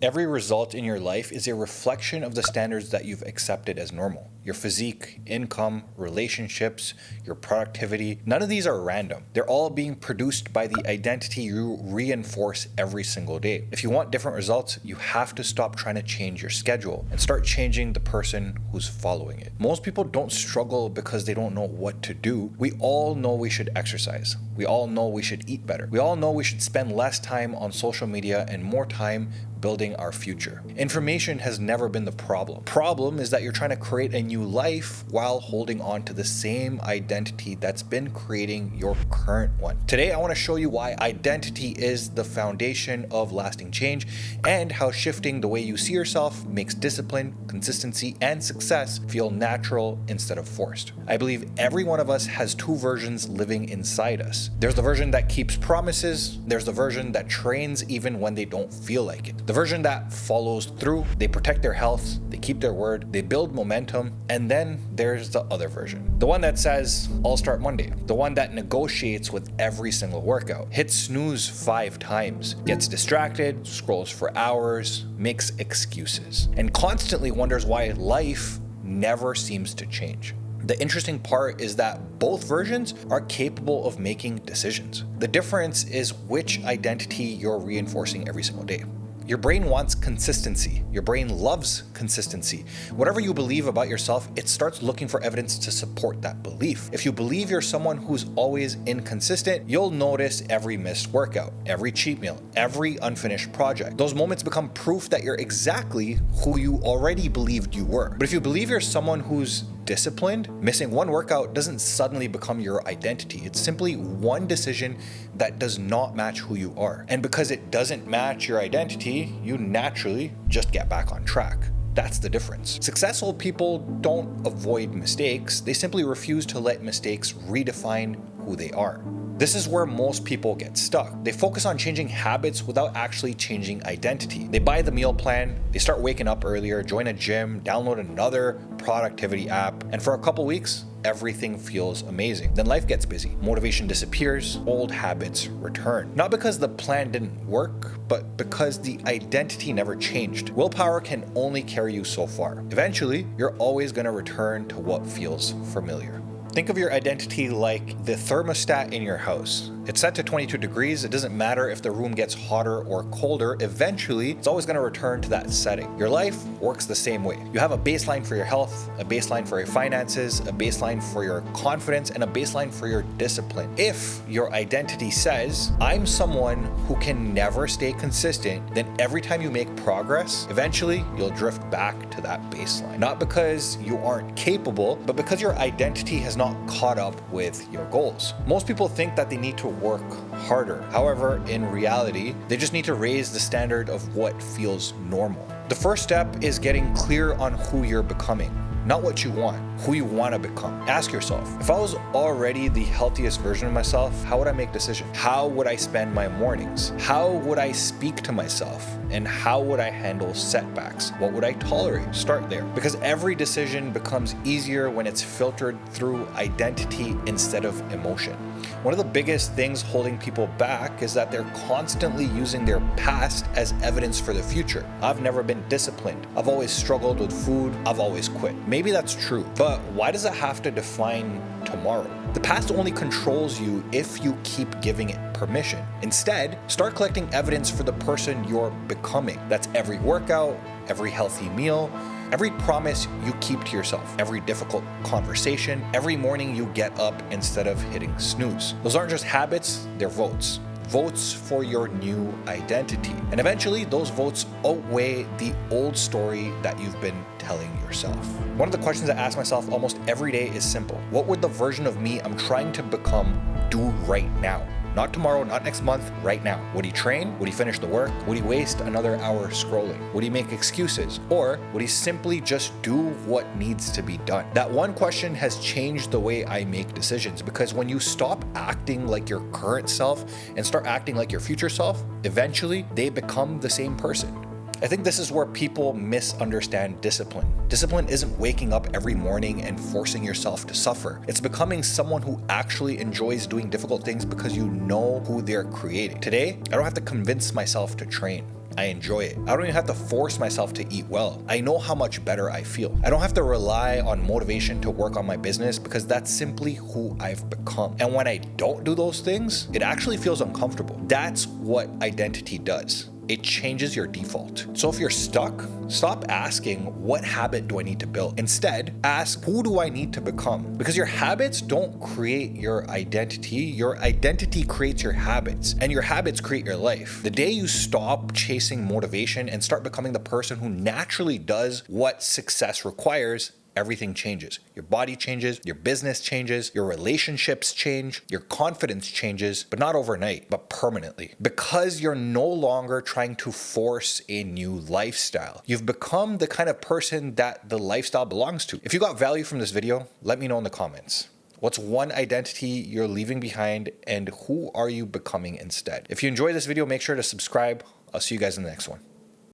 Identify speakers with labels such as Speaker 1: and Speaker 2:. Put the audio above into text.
Speaker 1: Every result in your life is a reflection of the standards that you've accepted as normal. Your physique, income, relationships, your productivity, none of these are random. They're all being produced by the identity you reinforce every single day. If you want different results, you have to stop trying to change your schedule and start changing the person who's following it. Most people don't struggle because they don't know what to do. We all know we should exercise. We all know we should eat better. We all know we should spend less time on social media and more time building our future. Information has never been the problem. Problem is that you're trying to create a new life while holding on to the same identity that's been creating your current one. Today, I want to show you why identity is the foundation of lasting change and how shifting the way you see yourself makes discipline, consistency, and success feel natural instead of forced. I believe every one of us has two versions living inside us. There's the version that keeps promises. There's the version that trains even when they don't feel like it. The version that follows through, they protect their health, they keep their word, they build momentum, and then there's the other version. The one that says, I'll start Monday. The one that negotiates with every single workout, hits snooze 5 times, gets distracted, scrolls for hours, makes excuses, and constantly wonders why life never seems to change. The interesting part is that both versions are capable of making decisions. The difference is which identity you're reinforcing every single day. Your brain wants consistency. Your brain loves consistency. Whatever you believe about yourself, it starts looking for evidence to support that belief. If you believe you're someone who's always inconsistent, you'll notice every missed workout, every cheat meal, every unfinished project. Those moments become proof that you're exactly who you already believed you were. But if you believe you're someone who's disciplined, missing one workout doesn't suddenly become your identity. It's simply one decision that does not match who you are. And because it doesn't match your identity, you naturally just get back on track. That's the difference. Successful people don't avoid mistakes. They simply refuse to let mistakes redefine who they are. This is where most people get stuck. They focus on changing habits without actually changing identity. They buy the meal plan, they start waking up earlier, join a gym, download another productivity app, and for a couple weeks, everything feels amazing. Then life gets busy. Motivation disappears, old habits return. Not because the plan didn't work, but because the identity never changed. Willpower can only carry you so far. Eventually, you're always going to return to what feels familiar. Think of your identity like the thermostat in your house. It's set to 22 degrees. It doesn't matter if the room gets hotter or colder. Eventually, it's always going to return to that setting. Your life works the same way. You have a baseline for your health, a baseline for your finances, a baseline for your confidence, and a baseline for your discipline. If your identity says, I'm someone who can never stay consistent, then every time you make progress, eventually you'll drift back to that baseline. Not because you aren't capable, but because your identity has not caught up with your goals. Most people think that they need to work harder. However, in reality, they just need to raise the standard of what feels normal. The first step is getting clear on who you're becoming. Not what you want, who you want to become. Ask yourself, if I was already the healthiest version of myself, how would I make decisions? How would I spend my mornings? How would I speak to myself? And how would I handle setbacks? What would I tolerate? Start there. Because every decision becomes easier when it's filtered through identity instead of emotion. One of the biggest things holding people back is that they're constantly using their past as evidence for the future. I've never been disciplined. I've always struggled with food. I've always quit. Maybe that's true, but why does it have to define tomorrow? The past only controls you if you keep giving it permission. Instead, start collecting evidence for the person you're becoming. That's every workout, every healthy meal, every promise you keep to yourself, every difficult conversation, every morning you get up instead of hitting snooze. Those aren't just habits, they're votes. Votes for your new identity. And eventually, those votes outweigh the old story that you've been telling yourself. One of the questions I ask myself almost every day is simple. What would the version of me I'm trying to become do right now? Not tomorrow, not next month, right now. Would he train? Would he finish the work? Would he waste another hour scrolling? Would he make excuses? Or would he simply just do what needs to be done? That one question has changed the way I make decisions, because when you stop acting like your current self and start acting like your future self, eventually they become the same person. I think this is where people misunderstand discipline. Discipline isn't waking up every morning and forcing yourself to suffer. It's becoming someone who actually enjoys doing difficult things because you know who they're creating. Today, I don't have to convince myself to train. I enjoy it. I don't even have to force myself to eat well. I know how much better I feel. I don't have to rely on motivation to work on my business because that's simply who I've become. And when I don't do those things, it actually feels uncomfortable. That's what identity does. It changes your default. So if you're stuck, stop asking, what habit do I need to build? Instead, ask, who do I need to become? Because your habits don't create your identity. Your identity creates your habits, and your habits create your life. The day you stop chasing motivation and start becoming the person who naturally does what success requires, everything changes. Your body changes, your business changes, your relationships change, your confidence changes, but not overnight, but permanently. Because you're no longer trying to force a new lifestyle. You've become the kind of person that the lifestyle belongs to. If you got value from this video, let me know in the comments. What's one identity you're leaving behind, and who are you becoming instead? If you enjoyed this video, make sure to subscribe. I'll see you guys in the next one.